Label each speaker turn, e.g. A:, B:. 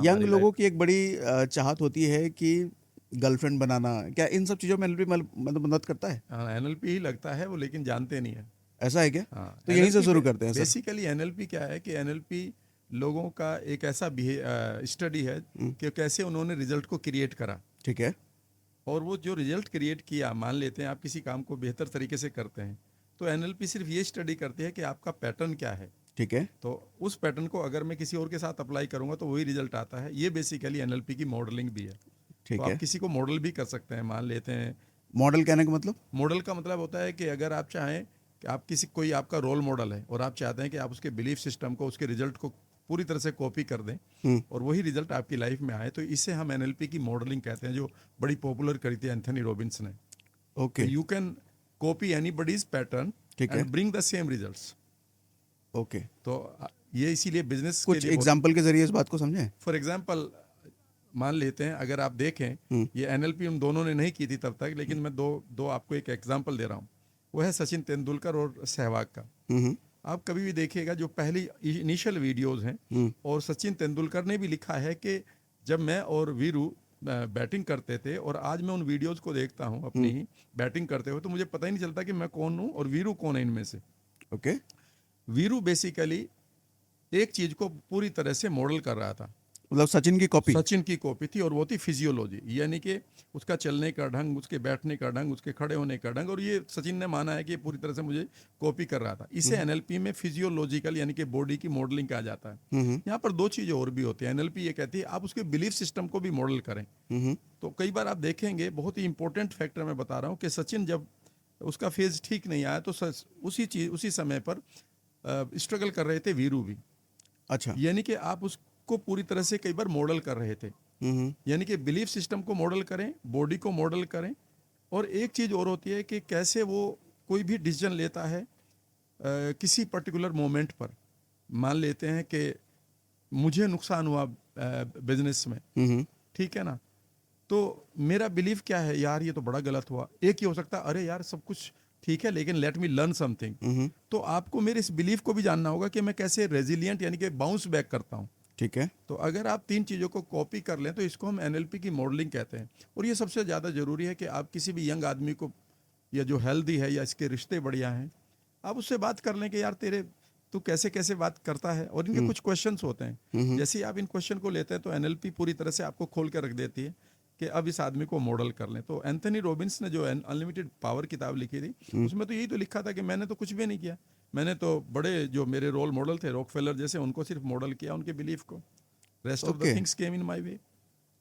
A: Young
B: हमारी
A: लोगों
B: life.
A: की एक बड़ी चाहत होती है कि गर्लफ्रेंड बनाना, क्या इन सब चीज़ों में एनएलपी मतलब मदद करता है?
B: हाँ, एनएलपी ही लगता है वो, लेकिन जानते नहीं है।
A: ऐसा है क्या?
B: हाँ,
A: तो यहीं से
B: एनएलपी
A: शुरू करते हैं सर।
B: बेसिकली एनएलपी क्या है कि एनएलपी लोगों का एक ऐसा स्टडी है
A: हम्म,
B: कि कैसे उन्होंने रिजल्ट को क्रिएट करा।
A: ठीक है।
B: और वो जो रिजल्ट क्रिएट किया, मान लेते हैं आप किसी काम को बेहतर तरीके से करते हैं, तो एनएलपी सिर्फ ये स्टडी करती है कि आपका पैटर्न क्या है।
A: ठीक है।
B: तो उस पैटर्न को अगर मैं किसी और के साथ अप्लाई करूंगा तो वही रिजल्ट आता है। ये बेसिकली एनएलपी की मॉडलिंग भी है। तो
A: ठीक
B: आप
A: है।
B: किसी को मॉडल भी कर सकते हैं, मान लेते हैं।
A: मॉडल कहने का मतलब?
B: मॉडल का मतलब होता है कि अगर आप चाहें कि आप किसी कोई आपका रोल मॉडल है और आप चाहते हैं कि आप उसके बिलीफ सिस्टम को, उसके रिजल्ट को पूरी तरह से कॉपी कर दें
A: हम्म।
B: और वही रिजल्ट आपकी लाइफ में आए, तो इसे हम एनएलपी की मॉडलिंग कहते हैं, जो बड़ी पॉपुलर करी थी एंथनी रॉबिन्स ने।
A: Okay.
B: You can copy anybody's pattern
A: ठीक
B: एंड
A: है।
B: Bring the same results.
A: Okay.
B: तो ये इसीलिए बिजनेस के
A: कुछ
B: लिए बहुत।
A: एग्जाम्पल के जरिए इस बात को समझें।
B: फॉर एग्जांपल, मान लेते हैं, अगर आप देखें,
A: हम्म।
B: ये एनएलपी हम दोनों ने नहीं की थी तब तक, लेकिन मैं दो दो आपको एक एग्जांपल दे रहा हूँ। वो है सचिन तेंदुलकर और सहवाग का।
A: हम्म।
B: आप कभी भी देखिएगा जो पहली इनिशियल वीडियोस हैं,
A: हम्म।
B: और सचिन तेंदुलकर ने भी लिखा है कि जब मैं और वीरू बैटिंग करते थे, और आज मैं उन वीडियोस को देखता हूँ अपनी
A: हम्म।
B: ही बैटिंग करते हुए, तो मुझे पता ही नहीं चलता कि मैं कौन हूँ और वीरू कौन है इनमें से।
A: ओके।
B: वीरू बेसिकली एक चीज को पूरी तरह से मॉडल कर रहा था।
A: मतलब सचिन की कॉपी।
B: सचिन की कॉपी थी, और वो थी फिजियोलॉजी, यानी कि उसका चलने का ढंग, उसके बैठने का ढंग, उसके खड़े होने का ढंग, और ये सचिन ने माना है कि ये पूरी तरह से मुझे कॉपी कर रहा था। इसे
A: हम्म।
B: एनएलपी में फिजियोलॉजिकल यानी कि बॉडी की मॉडलिंग कहा जाता है।
A: हम्म।
B: यहाँ पर दो चीज़ें और भी होती है। एनएलपी ये कहती है आप उसके बिलीफ सिस्टम को भी मॉडल करें।
A: हम्म।
B: तो कई बार आप देखेंगे, बहुत ही इंपॉर्टेंट फैक्टर मैं बता रहा हूँ, कि सचिन जब उसका फेज ठीक नहीं आया, तो उसी समय पर स्ट्रगल कर रहे थे वीरू भी।
A: अच्छा।
B: यानी कि आप उसको पूरी तरह से कई बार मॉडल कर रहे थे।
A: हम्म।
B: यानी कि बिलीफ सिस्टम को मॉडल करें, बॉडी को मॉडल करें, और एक चीज़ और होती है कि कैसे वो कोई भी डिसीजन लेता है किसी पर्टिकुलर मोमेंट पर। मान लेते हैं कि मुझे नुकसान हुआ बिजनेस में,
A: हम्म।
B: ठीक है ना, तो मेरा बिलीफ क्या है, यार ये तो बड़ा गलत हुआ। एक ही हो सकता है, अरे यार सब कुछ ठीक है लेकिन लेट मी लर्न समथिंग।
A: हम्म।
B: तो आपको मेरे इस बिलीफ को भी जानना होगा कि मैं कैसे रेजिलियंट यानी कि बाउंस बैक करता हूँ।
A: ठीक है।
B: तो अगर आप तीन चीज़ों को कॉपी कर लें तो इसको हम एनएलपी की मॉडलिंग कहते हैं। और ये सबसे ज़्यादा ज़रूरी है कि आप किसी भी यंग आदमी को, या जो हेल्दी है या इसके रिश्ते बढ़िया हैं, आप उससे बात कर लें कि यार तेरे तू कैसे कैसे बात करता है, और इनके
A: हम्म।
B: कुछ क्वेश्चंस होते हैं।
A: हम्म।
B: जैसे ही आप इन क्वेश्चन को लेते हैं तो एनएलपी पूरी तरह से आपको खोल के रख देती है कि अब इस आदमी को मॉडल कर लें। तो एंथनी रॉबिन्स ने जो अनलिमिटेड पावर किताब लिखी थी,
A: हम्म।
B: उसमें तो यही तो लिखा था कि मैंने तो कुछ भी नहीं किया, मैंने तो बड़े जो मेरे रोल मॉडल थे रॉकफेलर जैसे, उनको सिर्फ मॉडल किया, उनके बिलीफ को। Rest of the
A: okay.
B: Things came in my way.